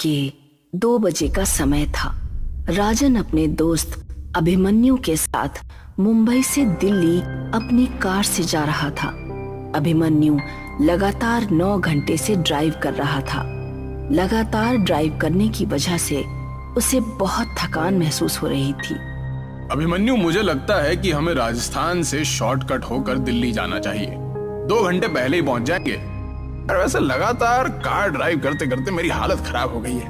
के 2 बजे का समय था। राजन अपने दोस्त अभिमन्यु के साथ मुंबई से दिल्ली अपनी कार से जा रहा था। अभिमन्यु लगातार 9 घंटे से ड्राइव कर रहा था। लगातार ड्राइव करने की वजह से उसे बहुत थकान महसूस हो रही थी। अभिमन्यु, मुझे लगता है कि हमें राजस्थान से शॉर्टकट होकर दिल्ली जाना चाहिए। 2 घंटे पहले ही पहुंच जाएंगे। और वैसे लगातार कार ड्राइव करते करते मेरी हालत खराब हो गई है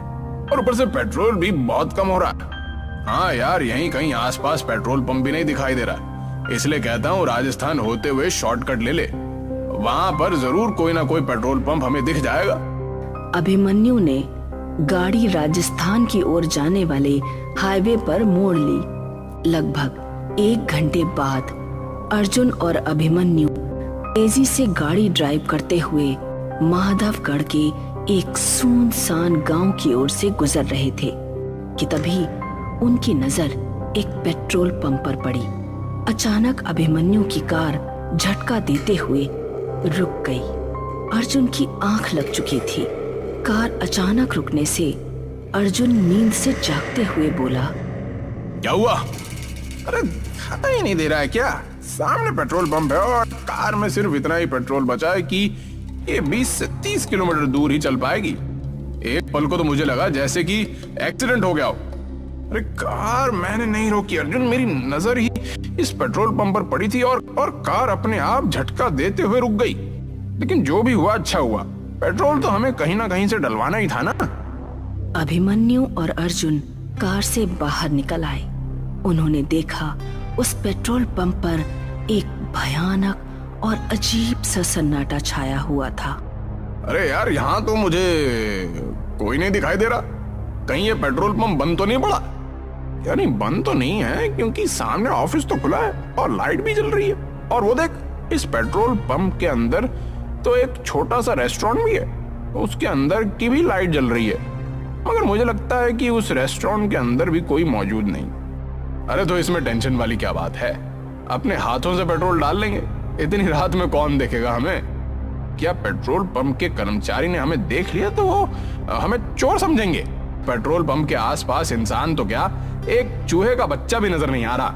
और ऊपर से पेट्रोल भी बहुत कम हो रहा है। हाँ यार, यहीं कहीं आसपास पेट्रोल पंप भी नहीं दिखाई दे रहा, इसलिए कहता हूँ राजस्थान होते हुए शॉर्टकट ले ले। वहां पर जरूर कोई ना कोई पेट्रोल पंप हमें दिख जाएगा। अभिमन्यु ने गाड़ी राजस्थान की ओर जाने वाले हाईवे पर मोड़ ली। लगभग 1 घंटे बाद अर्जुन और अभिमन्यु तेजी से गाड़ी ड्राइव करते हुए माधवगढ़ के एक सुनसान गांव की ओर से गुजर रहे थे कि तभी उनकी नजर एक पेट्रोल पंप पर पड़ी। अचानक अभिमन्यु की कार झटका देते हुए रुक गई। अर्जुन की आंख लग चुकी थी। कार अचानक रुकने से अर्जुन नींद से जागते हुए बोला, क्या हुआ? अरे खाता ही नहीं दे रहा है क्या? सामने पेट्रोल पंप है और कार में सिर्फ इतना ही पेट्रोल बचा है कि ये 20 से 30 किलोमीटर दूर ही चल पाएगी। एक पल को तो मुझे लगा जैसे कि एक्सीडेंट हो गया हो। अरे कार मैंने नहीं रोकी अर्जुन, मेरी नजर ही इस पेट्रोल पंप पर पड़ी थी और कार अपने आप झटका देते हुए रुक गई। लेकिन जो भी हुआ अच्छा हुआ, पेट्रोल तो हमें कहीं ना कहीं से डलवाना ही था ना। अभिमन्यु और अर्जुन कार से बाहर निकल आए। उन्होंने देखा उस पेट्रोल पंप पर एक भयानक और अजीब सा सन्नाटा छाया हुआ था। अरे यार, यहाँ तो मुझे कोई नहीं दिखाई दे रहा। कहीं ये पेट्रोल पंप बंद तो नहीं पड़ा? यानी बंद तो नहीं है, क्योंकि सामने ऑफिस तो खुला है और लाइट भी जल रही है। और वो देख, इस पेट्रोल पंप के अंदर तो एक छोटा सा रेस्टोरेंट भी है, उसके अंदर की भी लाइट जल रही है। मगर मुझे लगता है कि उस रेस्टोरेंट के अंदर भी कोई मौजूद नहीं। अरे तो इसमें टेंशन वाली क्या बात है? अपने हाथों से पेट्रोल डाल लेंगे। इतनी रात में कौन देखेगा हमें? क्या पेट्रोल पंप के कर्मचारी ने हमें देख लिया तो वो हमें चोर समझेंगे? पेट्रोल पंप के आसपास इंसान तो क्या, एक चूहे का बच्चा भी नजर नहीं आ रहा।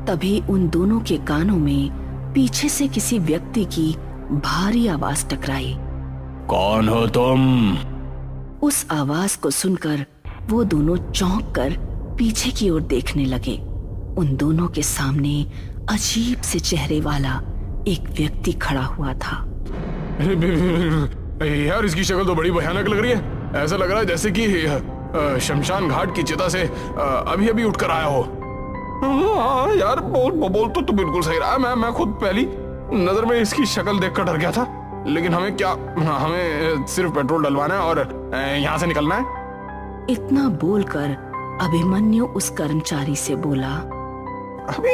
तभी उन दोनों के कानों में पीछे से किसी व्यक्ति की भारी आवाज टकराई। कौन हो तुम? उस आवाज को सुनकर वो दोनों चौंक कर पीछे की ओर देखने लगे। उन दोनों के सामने अजीब से चेहरे वाला एक व्यक्ति खड़ा हुआ था। यार, इसकी शक्ल तो बड़ी भयानक लग रही है। ऐसा लग रहा है जैसे कि शमशान घाट की चिता से अभी अभी उठकर आया हो। हाँ यार, बोल तो बिल्कुल सही रहा। मैं खुद पहली नजर में इसकी शक्ल देखकर डर गया था। लेकिन हमें क्या, हमें सिर्फ पेट्रोल डलवाना है और यहाँ से निकलना है। इतना बोलकर अभिमन्यु उस कर्मचारी से बोला, अभी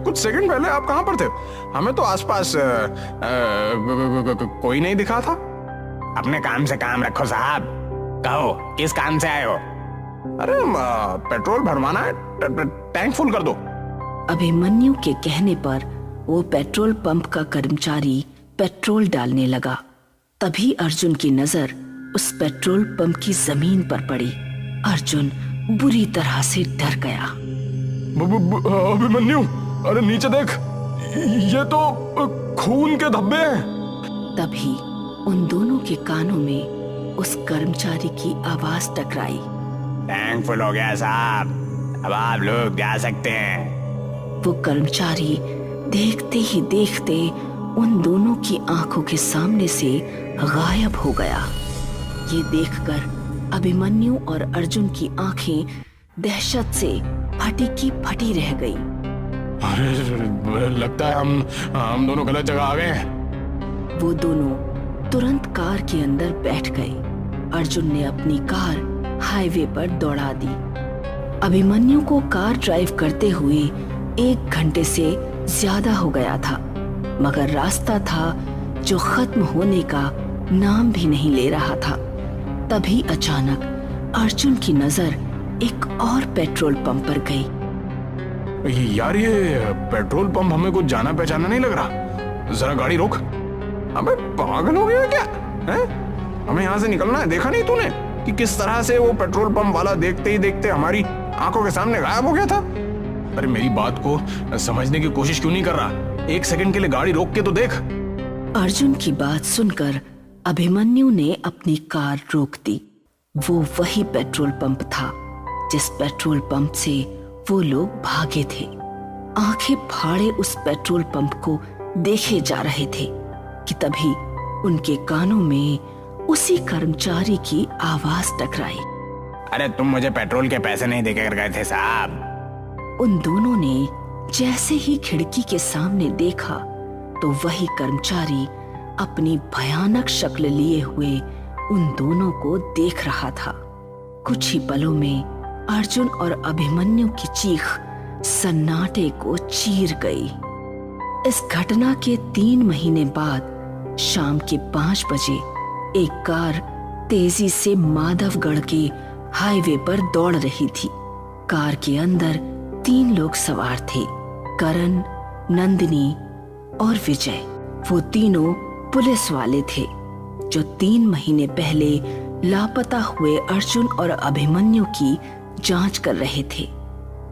कुछ सेकंड पहले आप कहाँ पर थे? हमें तो आसपास कोई नहीं दिखा था। अपने काम से काम रखो साहब। कहो, किस काम से आए हो? अरे पेट्रोल भरवाना है, टैंक फुल कर दो। अभिमन्यु के कहने पर वो पेट्रोल पंप का कर्मचारी पेट्रोल डालने लगा। तभी अर्जुन की नजर उस पेट्रोल पंप की जमीन पर पड़ी। अर्जुन बुरी तरह से डर गया। अभिमन्यु, अरे नीचे देख, ये तो खून के धब्बे हैं। तभी उन दोनों के कानों में उस कर्मचारी की आवाज टकराई। टैंक फुल हो गया साहब, अब आप लोग जा सकते हैं। वो कर्मचारी देखते ही देखते उन दोनों की आंखों के सामने से गायब हो गया। ये देखकर अभिमन्यु और अर्जुन की आंखें दहशत से फटी की फटी रह गई। अरे लगता है हम दोनों गलत जगह आ गए हैं। वो दोनों तुरंत कार के अंदर बैठ गए। अर्जुन ने अपनी कार हाईवे पर दौड़ा दी। अभिमन्यु को कार ड्राइव करते हुए 1 घंटे से ज्यादा हो गया था, मगर रास्ता था जो खत्म होने का नाम भी नहीं ले रहा था। तभी अचानक अर्जुन की नजर एक और पेट्रोल पंप पर गई। यार, ये पेट्रोल पंप हमें कुछ जाना पहचाना नहीं लग रहा। जरा गाड़ी रोक। अबे पागल हो गया क्या है? हमें यहाँ से निकलना है। देखा नहीं तूने कि किस तरह से वो पेट्रोल पंप वाला देखते ही देखते हमारी आंखों के सामने गायब हो गया था। अरे मेरी बात को समझने की कोशिश क्यों नहीं कर रहा? एक सेकंड के लिए गाड़ी रोक के तो देख। अर्जुन की बात सुनकर अभिमन्यु ने अपनी कार रोक दी। वो वही पेट्रोल पंप था जिस पेट्रोल पंप से वो लोग भागे थे। आंखें फाड़े उस पेट्रोल पंप को देखे जा रहे थे कि तभी उनके कानों में उसी कर्मचारी की आवाज टकराई। अरे तुम मुझे पेट्रोल के पैसे नहीं देकर गए थे साहब। उन दोनों ने जैसे ही खिड़की के सामने देखा तो वही कर्मचारी अपनी भयानक शक्ल लिए हुए उन दोनों को देख रहा था। कुछ ही पलों में अर्जुन और अभिमन्यु की चीख सन्नाटे को चीर गई। इस घटना के 3 महीने बाद शाम के 5 बजे एक कार तेजी से माधवगढ़ के हाईवे पर दौड़ रही थी। कार के अंदर 3 लोग सवार थे, करण, नंदिनी और विजय। वो तीनों पुलिस वाले थे जो 3 महीने पहले लापता हुए अर्जुन और अभिमन्यु की जांच कर रहे थे।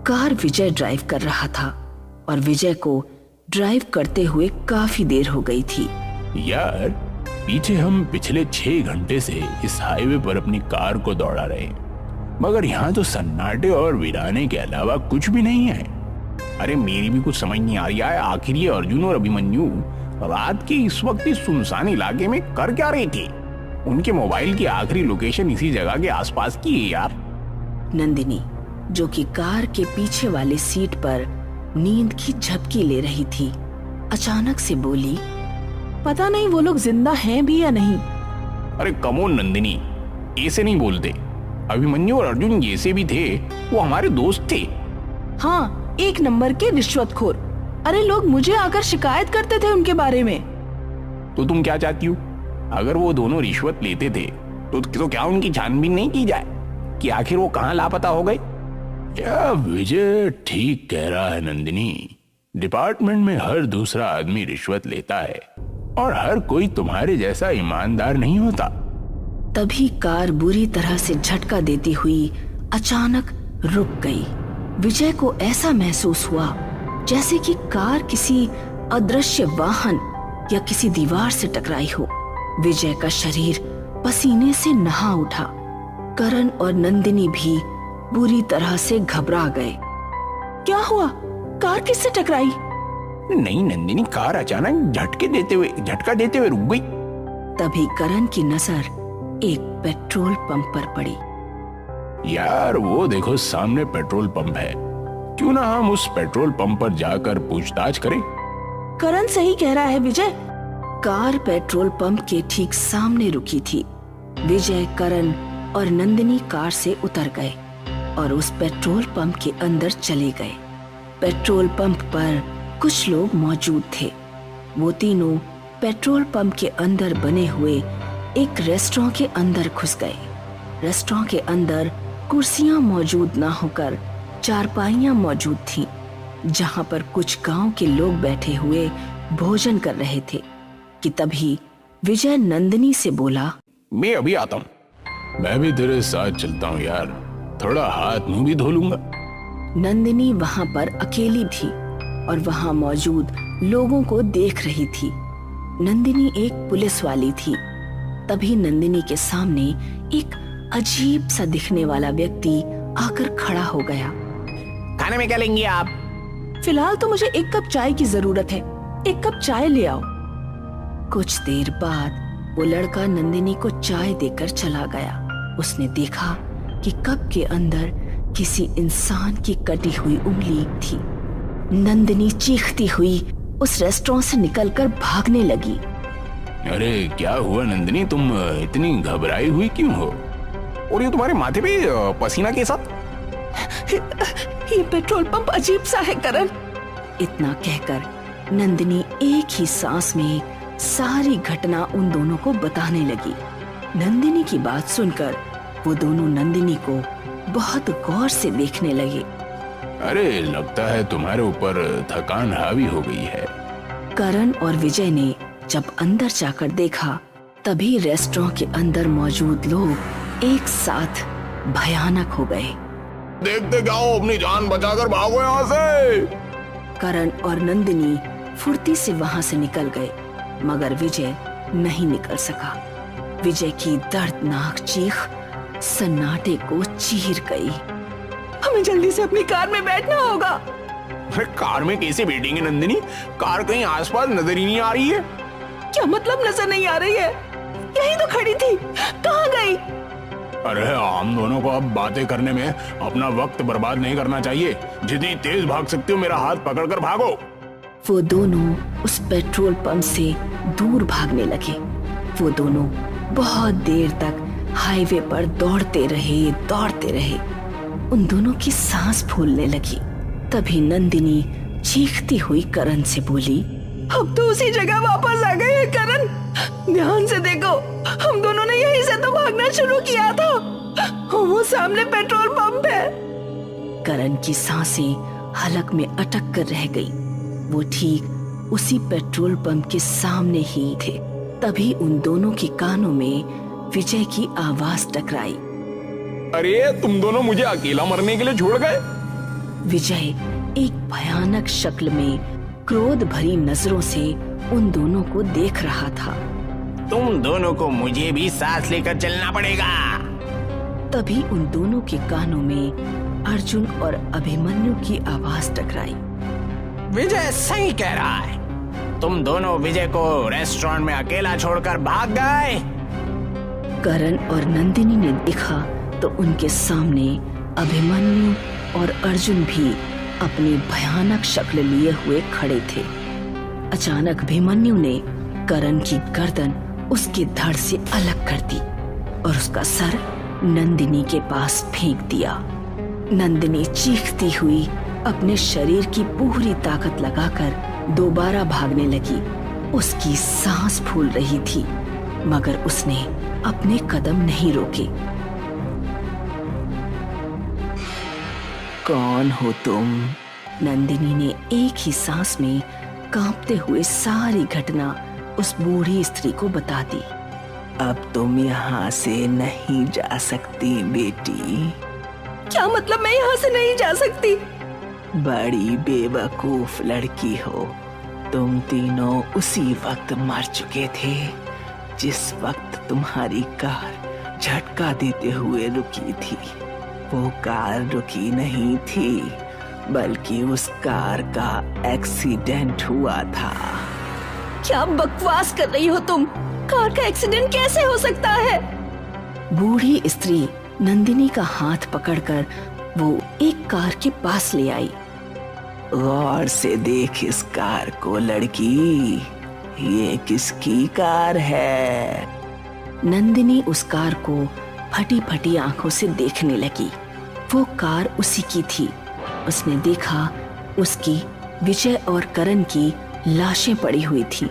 कार विजय ड्राइव कर रहा था और विजय को ड्राइव करते हुए काफी देर हो गई थी। यार, पीछे हम पिछले 6 घंटे से इस हाईवे पर अपनी कार को दौड़ा रहे हैं, मगर यहाँ तो सन्नाटे और वीराने के अलावा कुछ भी नहीं है। अरे मेरी भी कुछ समझ नहीं आ रही है। आखिर ये अर्जुन और अभिमन्यु रात के इस वक्त इस सुनसान इलाके में कर क्या रहे थे? उनके मोबाइल की आखिरी लोकेशन इसी जगह के आसपास की है यार। नंदिनी, जो कि कार के पीछे वाली सीट पर नींद की झपकी ले रही थी, अचानक से बोली, पता नहीं वो लोग जिंदा हैं भी या नहीं। अरे कमोन नंदिनी, ऐसे नहीं बोलते। अभिमन्यु और अर्जुन जैसे भी थे, वो हमारे दोस्त थे। हाँ, 1 नंबर के रिश्वतखोर। अरे लोग मुझे आकर शिकायत करते थे उनके बारे में। तो तुम क्या चाहती हो? अगर वो दोनों रिश्वत लेते थे तो क्या उनकी छानबीन नहीं की जाए कि आखिर वो कहाँ लापता हो गए? या विजय ठीक कह रहा है नंदिनी। डिपार्टमेंट में हर दूसरा आदमी रिश्वत लेता है और हर कोई तुम्हारे जैसा ईमानदार नहीं होता। तभी कार बुरी तरह से झटका देती हुई अचानक रुक गई। विजय को ऐसा महसूस हुआ जैसे कि कार किसी अदृश्य वाहन या किसी दीवार से टकराई हो। विजय का शरीर पसीने से नहा उठा। करण और नंदिनी भी बुरी तरह से घबरा गए। क्या हुआ? कार किससे टकराई? नहीं नंदिनी, कार अचानक झटका देते हुए रुक गई। तभी करण की नजर एक पेट्रोल पंप पर पड़ी। यार वो देखो, सामने पेट्रोल पंप है। क्यों ना हम उस पेट्रोल पंप पर जाकर पूछताछ करें? करण सही कह रहा है विजय। कार पेट्रोल पंप के ठीक सामने रुकी थी। विजय, करण और नंदिनी कार से उतर गए और उस पेट्रोल पंप के अंदर चले गए। पेट्रोल पंप पर कुछ लोग मौजूद थे। वो तीनों पेट्रोल पंप के अंदर बने हुए एक रेस्टोरेंट के अंदर घुस गए। रेस्टोरेंट के अंदर कुर्सियां मौजूद ना होकर चारपाइयां मौजूद थीं, जहां पर कुछ गांव के लोग बैठे हुए भोजन कर रहे थे कि तभी विजय नंदिनी से बोला, मैं अभी आता हूँ। मैं भी तेरे साथ चलता हूँ यार, थोड़ा हाथ मुंह भी धो लूंगा। नंदिनी वहां पर अकेली थी और वहां मौजूद लोगों को देख रही थी। नंदिनी एक पुलिस वाली थी। तभी नंदिनी के सामने एक अजीब सा दिखने वाला व्यक्ति आकर खड़ा हो गया। खाने में क्या लेंगी आप? फिलहाल तो मुझे 1 कप चाय की जरूरत है। 1 कप चाय ले आओ। कुछ देर बाद वो लड़का नंदिनी को चाय देकर चला गया। उसने देखा कि कप के अंदर किसी इंसान की कटी हुई उंगली थी। नंदिनी चीखती हुई उस रेस्टोरेंट से निकलकर भागने लगी। अरे क्या हुआ नंदिनी, तुम इतनी घबराई हुई क्यों हो? और ये तुम्हारे माथे पे पसीना के साथ? ये पेट्रोल पंप अजीब सा है करण। इतना कहकर नंदिनी एक ही सांस में सारी घटना उन दोनों को बताने लगी। नंदिनी की बात सुनकर वो दोनों नंदिनी को बहुत गौर से देखने लगे। अरे लगता है तुम्हारे ऊपर थकान हावी हो गई है। करण और विजय ने जब अंदर जाकर देखा, तभी रेस्टोरेंट के अंदर मौजूद लोग एक साथ भयानक हो गए। देखते क्या हो, अपनी जान बचाकर भागो यहाँ से। करण और नंदिनी फुर्ती से वहां से निकल गए, मगर विजय नहीं निकल सका। विजय की दर्दनाक चीख सन्नाटे को चीर गई। हमें जल्दी से अपनी कार में बैठना होगा। अरे कार में कैसे बैठेंगे नंदिनी? कार कहीं आसपास नजर ही नहीं आ रही है। क्या मतलब नजर नहीं आ रही है? यही तो खड़ी थी, कहाँ गई? अरे हम दोनों को अब बातें करने में अपना वक्त बर्बाद नहीं करना चाहिए। जितनी तेज भाग सकते हो मेरा हाथ पकड़कर भागो। वो दोनों उस पेट्रोल पंप से दूर भागने लगे। वो दोनों बहुत देर तक हाईवे पर दौड़ते रहे। उन दोनों की सांस फूलने लगी। तभी नंदिनी चीखती हुई करण से बोली, अब तो उसी जगह वापस आ गए हैं करण। ध्यान से देखो, हम दोनों ने यहीं से तो भागना शुरू किया था। वो सामने पेट्रोल पंप है। करण की सांसें हलक में अटक कर रह गई। वो ठीक उसी पेट्रोल पंप के सामने ही थे। तभी उन दोनों के कानों में विजय की आवाज टकराई। अरे तुम दोनों मुझे अकेला मरने के लिए छोड़ गए? विजय एक भयानक शक्ल में क्रोध भरी नजरों से उन दोनों को देख रहा था। तुम दोनों को मुझे भी साथ लेकर चलना पड़ेगा। तभी उन दोनों के कानों में अर्जुन और अभिमन्यु की आवाज टकराई। विजय सही कह रहा है। तुम दोनों विजय को रेस्टोरेंट में अकेला छोड़कर भाग गए। करण और नंदिनी ने देखा तो उनके सामने अभिमन्यु और अर्जुन भी अपनी भयानक शक्ल लिए हुए खड़े थे। अचानक अभिमन्यु ने करण की गर्दन उसके धड़ से अलग कर दी और उसका सर नंदिनी के पास फेंक दिया। नंदिनी चीखती हुई अपने शरीर की पूरी ताकत लगाकर दोबारा भागने लगी। उसकी सांस फूल रही थी, मगर उसने अपने कदम नहीं रोके। कौन हो तुम? नंदिनी ने एक ही सांस में कांपते हुए सारी घटना उस बूढ़ी स्त्री को बता दी। अब तुम यहाँ से नहीं जा सकती बेटी। क्या मतलब मैं यहाँ से नहीं जा सकती? बड़ी बेवकूफ लड़की हो। तुम तीनों उसी वक्त मर चुके थे जिस वक्त तुम्हारी कार झटका देते हुए रुकी थी। वो कार रुकी नहीं थी, बल्कि उस कार का एक्सीडेंट हुआ था। क्या बकवास कर रही हो तुम? कार का एक्सीडेंट कैसे हो सकता है? बूढ़ी स्त्री नंदिनी का हाथ पकड़कर वो एक कार के पास ले आई। गौर से देख इस कार को लड़की, ये किसकी कार है? नंदिनी उस कार को फटी फटी आंखों से देखने लगी। वो कार उसी की थी। उसने देखा उसकी विजय और करण की लाशें पड़ी हुई थी।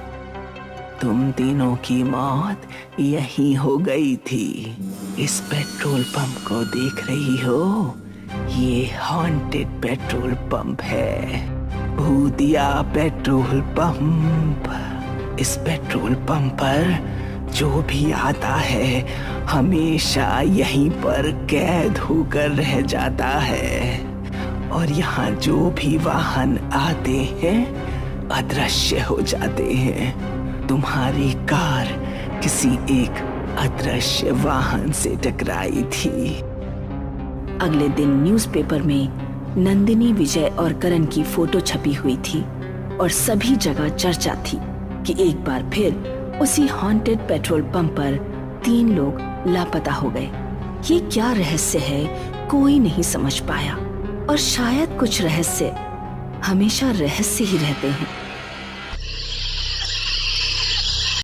तुम तीनों की मौत यही हो गई थी। इस पेट्रोल पंप को देख रही हो? ये हॉन्टेड पेट्रोल पंप है, भूतिया पेट्रोल पंप। इस पेट्रोल पंप पर जो भी आता है हमेशा यहीं पर कैद होकर रह जाता है, और यहाँ जो भी वाहन आते हैं अदृश्य हो जाते हैं। तुम्हारी कार किसी एक अदृश्य वाहन से टकराई थी। अगले दिन न्यूज़पेपर में नंदिनी, विजय और करण की फोटो छपी हुई थी और सभी जगह चर्चा थी कि एक बार फिर उसी हॉन्टेड पेट्रोल पंप पर 3 लोग लापता हो गए। ये क्या रहस्य है, कोई नहीं समझ पाया। और शायद कुछ रहस्य हमेशा रहस्य ही रहते हैं।